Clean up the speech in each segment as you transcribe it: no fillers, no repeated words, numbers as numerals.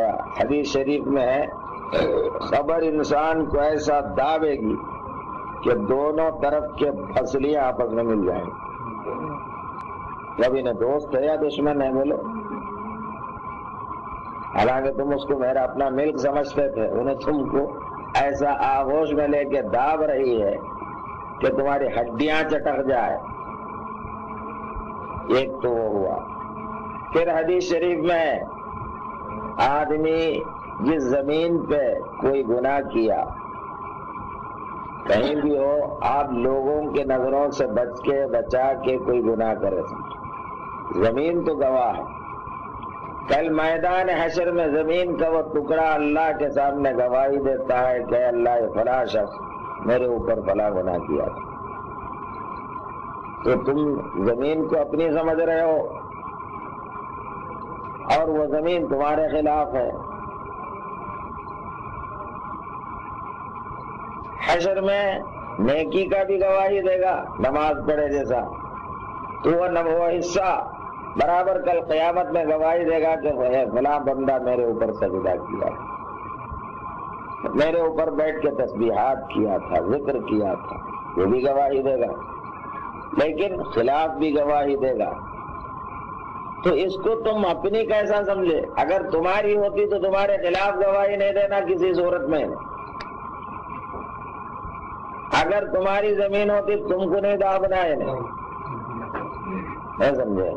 گیا. حدیث شریف میں ہے قبر انسان کو ایسا دابے گی کہ دونوں طرف کے پھسلیاں آپس میں مل جائیں. کبھی نہ دوست ہے یا دشمن ہے بولو. حالانکہ تم اس کو میرا اپنا ملک سمجھتے تھے، انہیں تم کو ایسا آغوش میں لے کے داب رہی ہے کہ تمہاری ہڈیاں چٹک جائے. ایک تو وہ ہوا. پھر حدیث شریف میں آدمی جس زمین پہ کوئی گناہ کیا، کہیں بھی ہو، آپ لوگوں کے نظروں سے بچا کے کوئی گناہ کرے، زمین تو گواہ ہے. کل میدان حشر میں زمین کا وہ ٹکڑا اللہ کے سامنے گواہی دیتا ہے کہ اللہ یہ فلاں شخص میرے اوپر فلاں گناہ کیا تھا. تو تم زمین کو اپنی سمجھ رہے ہو اور وہ زمین تمہارے خلاف ہے. حشر میں نیکی کا بھی گواہی دے گا نماز پڑھے جیسا، تو وہ حصہ برابر کل قیامت میں گواہی دے گا کہ فلاں بندہ میرے اوپر سجدہ کیا، میرے اوپر بیٹھ کے تسبیحات کیا تھا، ذکر کیا تھا، وہ بھی گواہی دے گا. لیکن خلاف بھی گواہی دے گا. تو اس کو تم اپنی کیسا سمجھے؟ اگر تمہاری ہوتی تو تمہارے خلاف گواہی نہیں دینا کسی صورت میں. اگر تمہاری زمین ہوتی تم کو نہیں دابنا ہے، نہیں سمجھے؟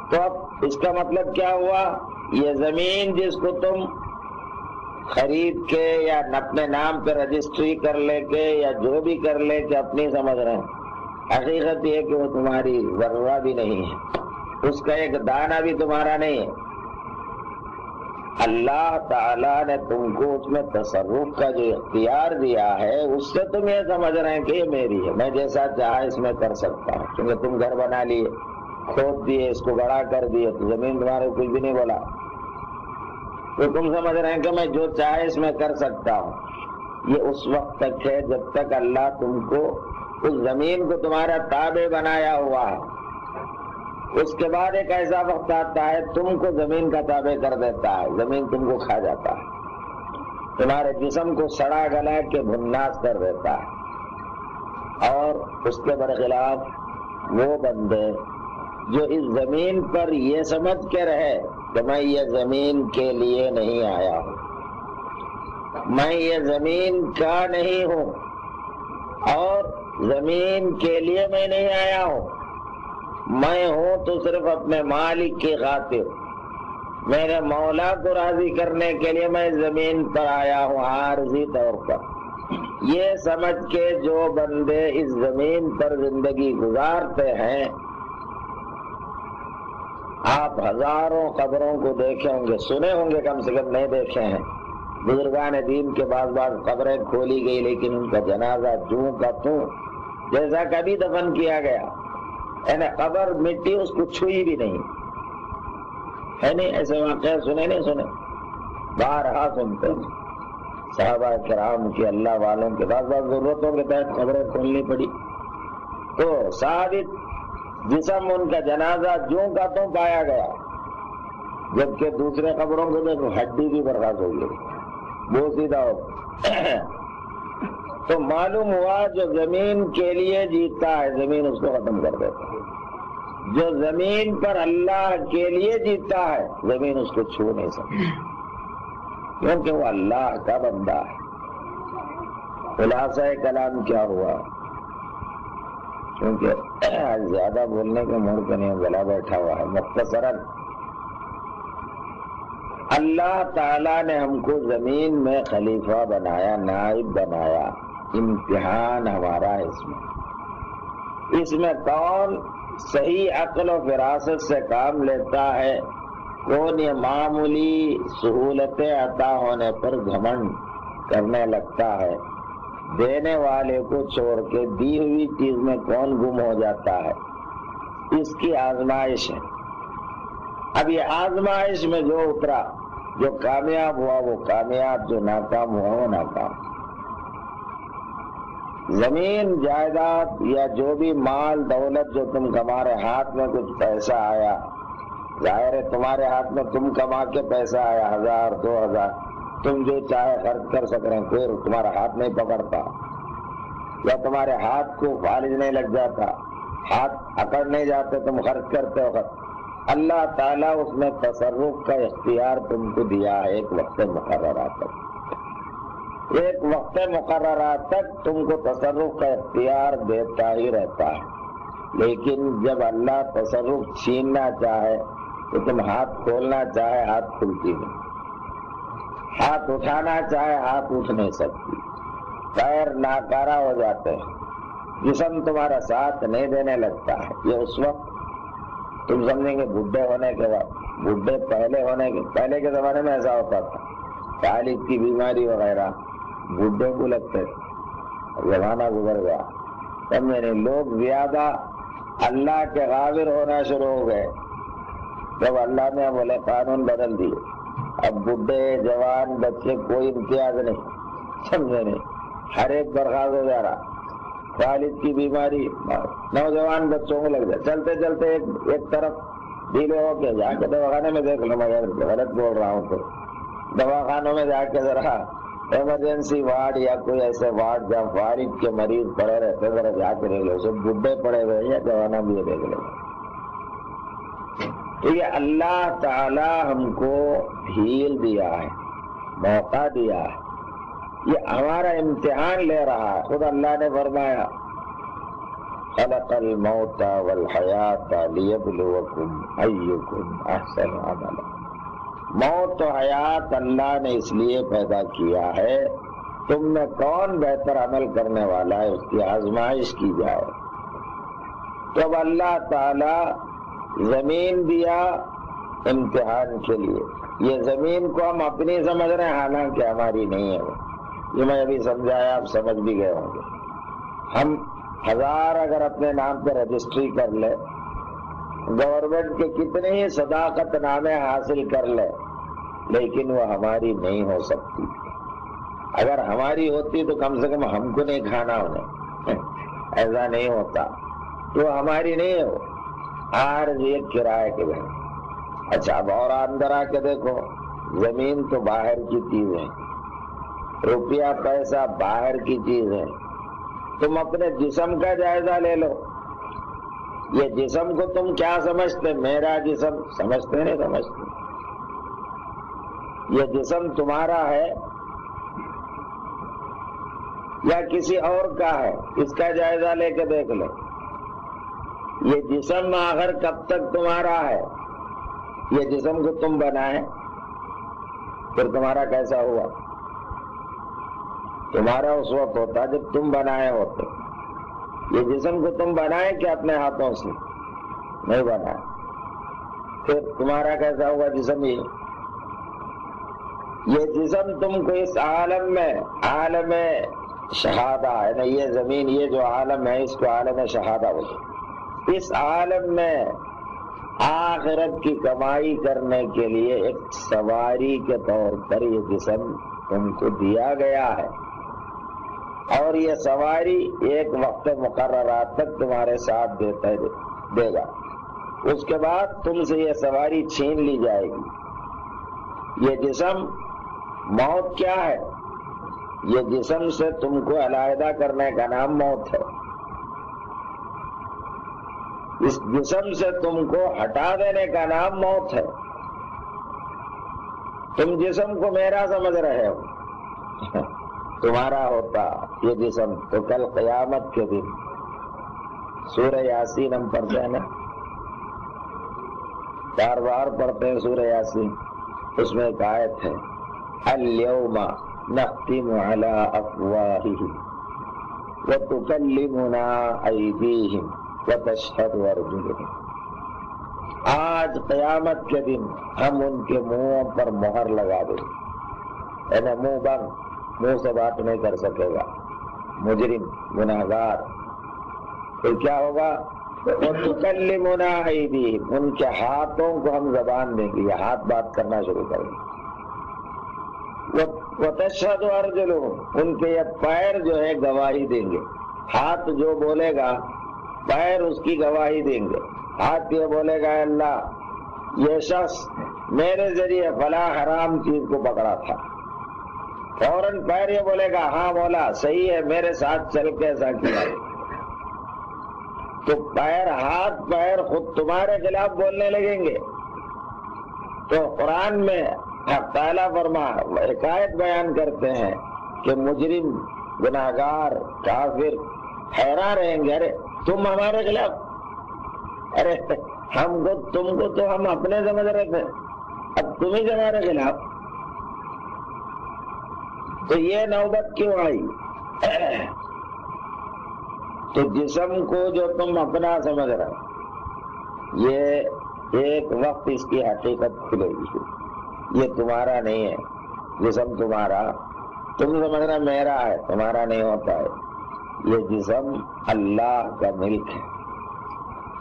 تو اب اس کا مطلب کیا ہوا؟ یہ زمین جس کو تم خرید کے یا اپنے نام پہ رجسٹری کر لے کے یا جو بھی کر لے کے اپنی سمجھ رہے ہیں، حقیقت یہ کہ وہ تمہاری ذرہ بھی نہیں ہے، اس کا ایک دانہ بھی تمہارا نہیں ہے. اللہ تعالیٰ نے تم کو اس میں تصرف کا جو اختیار دیا ہے، اس سے تم یہ سمجھ رہے ہیں کہ یہ میری ہے، میں جیسا چاہا اس میں کر سکتا ہوں. کیونکہ تم گھر بنا لیے، کھود دیے، اس کو گڑا کر دیے، تو زمین تمہارے کچھ بھی نہیں بولا، تو تم سمجھ رہے ہیں کہ میں جو چاہے اس میں کر سکتا ہوں. یہ اس وقت تک ہے جب تک اللہ تم کو اس زمین کو تمہارا تابع بنایا ہوا ہے. اس کے بعد ایک ایسا وقت آتا ہے تم کو زمین کا تابع کر دیتا ہے، زمین تم کو کھا جاتا ہے، تمہارے جسم کو سڑا گلا کے بھناس کر دیتا ہے. اور اس کے برخلاف وہ بندے جو اس زمین پر یہ سمجھ کے رہے کہ میں یہ زمین کے لیے نہیں آیا ہوں، میں یہ زمین کا نہیں ہوں، اور زمین کے لیے میں نہیں آیا ہوں، میں ہوں تو صرف اپنے مالک کی خاطر، میرے مولا کو راضی کرنے کے لیے میں زمین پر آیا ہوں عارضی طور پر. یہ سمجھ کے جو بندے اس زمین پر زندگی گزارتے ہیں، آپ ہزاروں قبروں کو دیکھے ہوں گے، سنے ہوں گے، کم سے کم نہیں دیکھے ہیں. بزرگان دین کے بعض قبریں کھولی گئی لیکن ان کا جنازہ جوں کا توں جیسا کبھی دفن کیا گیا، یعنی قبر مٹی اس کو چھوئی بھی نہیں ہے. نہیں ایسے واقعہ سنے نہیں سنے؟ بارہا سنتے ہیں. صحابہ کرام کے، اللہ والوں کے بعض ضرورتوں کے تحت قبریں کھولنی پڑی تو ثابت جسم ان کا جنازہ جوں کا توں پایا گیا، جبکہ دوسرے قبروں کو دیکھو ہڈی بھی برخاست ہو گئی، وہ سیدھا ہو. تو معلوم ہوا جو زمین کے لیے جیتا ہے زمین اس کو ختم کر دیتا ہے، جو زمین پر اللہ کے لیے جیتا ہے زمین اس کو چھو نہیں سکتی، کیونکہ وہ اللہ کا بندہ ہے. خلاصہ کلام کیا ہوا؟ کیونکہ زیادہ بولنے کے موڑ پہ نہیں، گلا بیٹھا ہوا ہے. مختصراً اللہ تعالیٰ نے ہم کو زمین میں خلیفہ بنایا، نائب بنایا. امتحان ہمارا ہے اس میں کون صحیح عقل و فراست سے کام لیتا ہے، کون یہ معمولی سہولتیں عطا ہونے پر گھمنڈ کرنے لگتا ہے، دینے والے کو چھوڑ کے دی ہوئی چیز میں کون گم ہو جاتا ہے. اس کی آزمائش ہے. اب یہ آزمائش میں جو اترا، جو کامیاب ہوا وہ کامیاب، جو ناکام ہوا وہ ناکام. زمین جائیداد یا جو بھی مال دولت جو تم تمہارے ہاتھ میں کچھ پیسہ آیا، ظاہر ہے تمہارے ہاتھ میں تم کما کے پیسہ آیا 1000 2000 تم جو چاہے خرچ کر سک رہے ہیں، کوئی تمہارا ہاتھ نہیں پکڑتا، یا تمہارے ہاتھ کو فالج نہیں لگ جاتا، ہاتھ اکڑ نہیں جاتے تم خرچ کرتے وقت۔ اللہ تعالیٰ اس میں تصرف کا اختیار تم کو دیا ہے ایک وقت مقررہ تک، ایک وقت مقررہ تک تم کو تصرف کا اختیار دیتا ہی رہتا ہے، لیکن جب اللہ تصرف چھیننا چاہے تو تم ہاتھ کھولنا چاہے ہاتھ کھلتی نہیں، ہاتھ اٹھانا چاہے ہاتھ اٹھ نہیں سکتی، پیر ناکارہ ہو جاتے ہیں، جسم تمہارا ساتھ نہیں دینے لگتا ہے۔ یہ اس وقت تم سمجھیں گے بڈھے ہونے کے بعد، بڈھے پہلے کے زمانے میں ایسا ہوتا تھا، فالج کی بیماری وغیرہ بڈھے کو لگتے تھے، زمانہ گزر گیا، سمجھے نہیں، لوگ زیادہ اللہ کے غافل ہونا شروع ہو گئے جب اللہ نے بولے قانون بدل دیے، اب بڈھے جوان بچے کوئی امتیاز نہیں، سمجھے نہیں، ہر ایک برخاست ہو جا رہا، فالج کی بیماری نوجوان بچوں کو لگ جائے، چلتے چلتے ایک طرف ڈھیلے ہو کے جا کے دواخانے میں دیکھ لو، میں غلط بول رہا ہوں تو دواخانوں میں جا کے ذرا ایمرجنسی وارڈ یا کوئی ایسے وارڈ جہاں فالج کے مریض پڑے رہتے ذرا جا کے دیکھ لو، سب بڈھے پڑے ہوئے یا جوانا بھی دیکھ لو۔ تو یہ اللہ تعالی ہم کو ڈھیل دیا ہے، موقع دیا ہے، یہ ہمارا امتحان لے رہا ہے۔ خود اللہ نے فرمایا خلق الموت والحیات لیبلوکم ایکم احسن عملا، موت و حیات اللہ نے اس لیے پیدا کیا ہے تم میں کون بہتر عمل کرنے والا ہے، اس کی آزمائش کی جائے۔ تو اب اللہ تعالی زمین دیا امتحان کے لیے، یہ زمین کو ہم اپنی سمجھ رہے ہیں حالانکہ ہماری نہیں ہے، یہ میں ابھی سمجھایا آپ سمجھ بھی گئے ہوں گے۔ ہم 1000 اگر اپنے نام پہ رجسٹری کر لے، گورنمنٹ کے کتنے ہی صداقت نامے حاصل کر لے، لیکن وہ ہماری نہیں ہو سکتی۔ اگر ہماری ہوتی تو کم سے کم ہم کو نہیں کھانا انہیں، ایسا نہیں ہوتا، تو ہماری نہیں ہو، ہر ایک کرائے کے گھر۔ اچھا اب اور اندر آ کے دیکھو، زمین تو باہر کی چیز ہے، روپیہ پیسہ باہر کی چیز ہے، تم اپنے جسم کا جائزہ لے لو، یہ جسم کو تم کیا سمجھتے؟ میرا جسم سمجھتے نہیں سمجھتے؟ یہ جسم تمہارا ہے یا کسی اور کا ہے؟ اس کا جائزہ لے کے دیکھ لو، یہ جسم آخر کب تک تمہارا ہے؟ یہ جسم کو تم بنائے پھر تمہارا کیسا ہوا؟ تمہارا اس وقت ہوتا جب تم بنائے ہوتے، یہ جسم کو تم بنائے کہ اپنے ہاتھوں سے؟ نہیں بنائے، پھر تمہارا کیسا ہوگا جسم؟ یہ جسم تم کو اس عالم میں، عالم شہادہ ہے نا، یہ زمین، یہ جو عالم ہے اس کو عالم شہادہ ہوگا۔ اس عالم میں آخرت کی کمائی کرنے کے لیے ایک سواری کے طور پر یہ جسم تم کو دیا گیا ہے، اور یہ سواری ایک وقت مقررہ تک تمہارے ساتھ دے گا، اس کے بعد تم سے یہ سواری چھین لی جائے گی۔ یہ جسم موت کیا ہے؟ یہ جسم سے تم کو علیحدہ کرنے کا نام موت ہے، اس جسم سے تم کو ہٹا دینے کا نام موت ہے۔ تم جسم کو میرا سمجھ رہے ہو، تمہارا ہوتا یہ جسم تو کل قیامت کے دن، سورہ یاسین ہم پڑھتے ہیں نا، 4 بار پڑھتے ہیں سورہ یاسین، اس میں ایک آیت ہے اليوم نختم على افواههم وتكلمنا ايديهم وتشهد ارجلهم، آج قیامت کے دن ہم ان کے منہوں پر مہر لگا دیں گے، یعنی منہ بند، منہ سے بات نہیں کر سکے گا مجرم گناہگار۔ پھر کیا ہوگا؟ وتكلمنا ايديهم، ان کے ہاتھوں کو ہم زبان دیں گے، یہ ہاتھ بات کرنا شروع کریں گے۔ وتشهد ارجلهم، ان کے یہ پیر جو ہے گواہی دیں گے، ہاتھ جو بولے گا پیر اس کی گواہی دیں گے۔ ہاتھ یہ بولے گا اللہ یہ شخص میرے ذریعے فلاں حرام چیز کو پکڑا تھا، فوراً پیر یہ بولے گا ہاں مولا صحیح ہے، میرے ساتھ چل کے ایسا کیا، تو پیر ہاتھ پیر خود تمہارے خلاف بولنے لگیں گے۔ تو قرآن میں حق تعالیٰ ایک آیت بیان کرتے ہیں کہ مجرم گناہگار کافر حیران رہیں گے، ارے تم ہمارے خلاف، ارے ہم کو تم کو تو ہم اپنے سمجھ رہے تھے، اب تم ہی ہمارے خلاف۔ تو یہ نوبت کیوں آئی؟ تو جسم کو جو تم اپنا سمجھ رہے، یہ ایک وقت اس کی حقیقت کھلے گی، یہ تمہارا نہیں ہے، جسم تمہارا، تم سمجھ رہے میرا ہے، تمہارا نہیں ہوتا ہے، یہ جسم اللہ کا ملک ہے،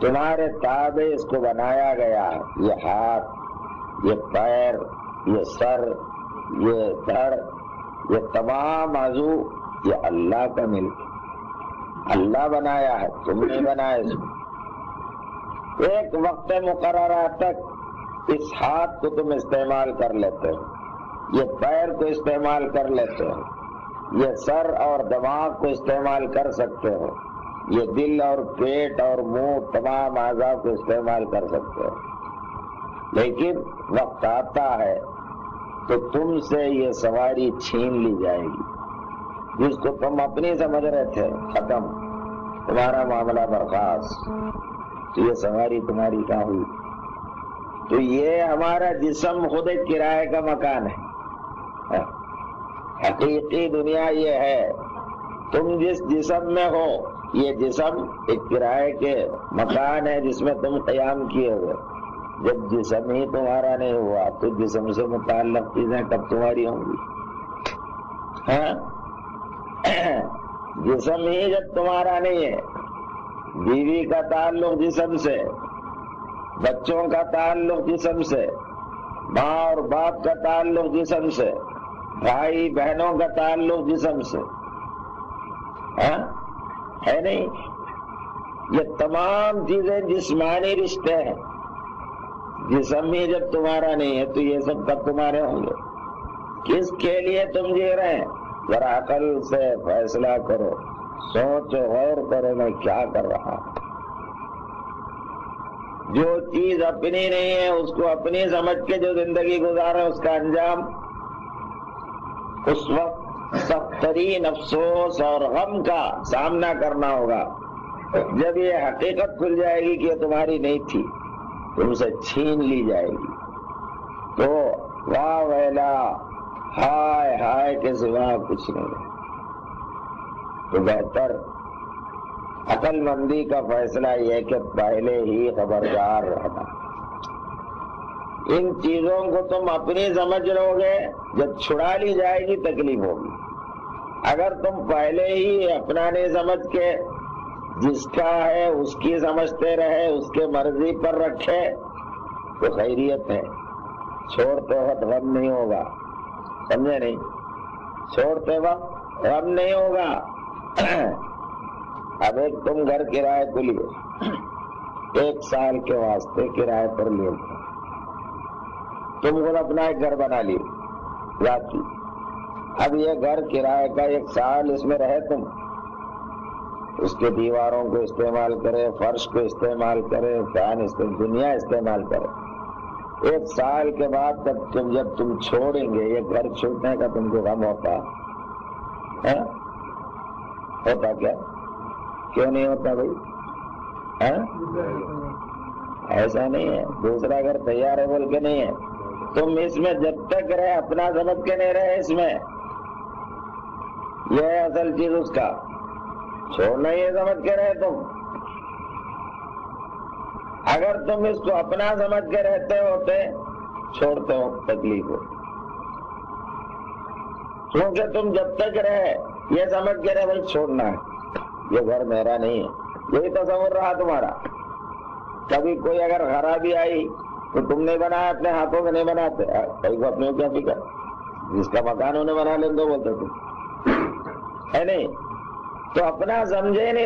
تمہارے تابع اس کو بنایا گیا ہے، یہ ہاتھ، یہ پیر، یہ سر، یہ دھڑ، یہ تمام عضو، یہ اللہ کا ملک ہے، اللہ بنایا ہے، تم نے بنایا اس کو۔ ایک وقت مقررہ تک اس ہاتھ کو تم استعمال کر لیتے ہو، یہ پیر کو استعمال کر لیتے ہو، یہ سر اور دماغ کو استعمال کر سکتے ہو، یہ دل اور پیٹ اور منہ تمام اعضاء کو استعمال کر سکتے ہو، لیکن وقت آتا ہے تو تم سے یہ سواری چھین لی جائے گی، جس کو تم اپنی سمجھ رہے تھے، ختم، تمہارا معاملہ برخاست، تو یہ سواری تمہاری کہاں ہوئی؟ تو یہ ہمارا جسم خود ایک کرائے کا مکان ہے، حقیقی دنیا یہ ہے، تم جس جسم میں ہو یہ جسم ایک کرائے کے مکان ہے جس میں تم قیام کیے ہوئے، جب جسم ہی تمہارا نہیں ہوا تو جسم سے متعلق چیزیں کب تمہاری ہوں گی؟ ہاں، جسم ہی جب تمہارا نہیں ہے، بیوی کا تعلق جسم سے، بچوں کا تعلق جسم سے، ماں اور باپ کا تعلق جسم سے، بھائی بہنوں کا تعلق جسم سے، ہاں ہے نہیں؟ یہ تمام چیزیں جسمانی رشتے ہیں، جسم ہی جب تمہارا نہیں ہے تو یہ سب کب تمہارے ہوں گے؟ کس کے لیے تم جی رہے ہیں؟ ذرا عقل سے فیصلہ کرو، سوچو، غور کرو میں کیا کر رہا ہوں۔ جو چیز اپنی نہیں ہے اس کو اپنی سمجھ کے جو زندگی گزارے، اس کا انجام اس وقت سخت ترین افسوس اور غم کا سامنا کرنا ہوگا جب یہ حقیقت کھل جائے گی کہ یہ تمہاری نہیں تھی، تم سے چھین لی جائے گی، تو واہ ویلا، ہائے ہائے کے سوا کچھ نہیں۔ تو بہتر عقل مندی کا فیصلہ یہ کہ پہلے ہی خبردار رہنا، ان چیزوں کو تم اپنی سمجھ لو گے، جب چھڑا لی جائے گی تکلیف ہوگی، اگر تم پہلے ہی اپنا نہیں سمجھ کے جس کا ہے اس کی سمجھتے رہے، اس کے مرضی پر رکھے تو خیریت ہے، چھوڑتے وقت غم نہیں ہوگا، سمجھے نہیں؟ چھوڑتے وقت غم نہیں ہوگا۔ اب ایک تم گھر کرائے کو لیے، 1 سال کے واسطے کرائے پر لیے، تم خود اپنا ایک گھر بنا لیے ذاتی، اب یہ گھر کرائے کا 1 سال اس میں رہے، تم اس کے دیواروں کو استعمال کرے، فرش کو استعمال کرے، فین دنیا استعمال کرے، 1 سال کے بعد جب تم چھوڑیں گے، یہ گھر چھوڑنے کا تم کو غم ہوتا ہوتا کیا؟ کیوں نہیں ہوتا بھائی؟ ایسا نہیں ہے، دوسرا گھر تیار ہے بول کے نہیں ہے، تم اس میں جب تک رہے اپنا سمجھ کے نہیں رہے، اس میں یہ ہے اصل چیز، اس کا چھوڑنا یہ سمجھ کے رہے تم۔ اگر تم اس کو اپنا سمجھ کے رہتے ہوتے، چھوڑتے ہو تکلیف ہو، کیونکہ تم جب تک رہے یہ سمجھ کے رہے بھائی چھوڑنا ہے، یہ گھر میرا نہیں ہے، یہی تصور رہا تمہارا۔ کبھی کوئی اگر خرابی آئی تو تم نے بنایا، اپنے ہاتھوں سے نہیں بناتے، بھائی کو اپنے کیا فکر، جس کا مکان انہیں بنا لیں تو بولتے تم ہے نہیں، تو اپنا سمجھے نہیں۔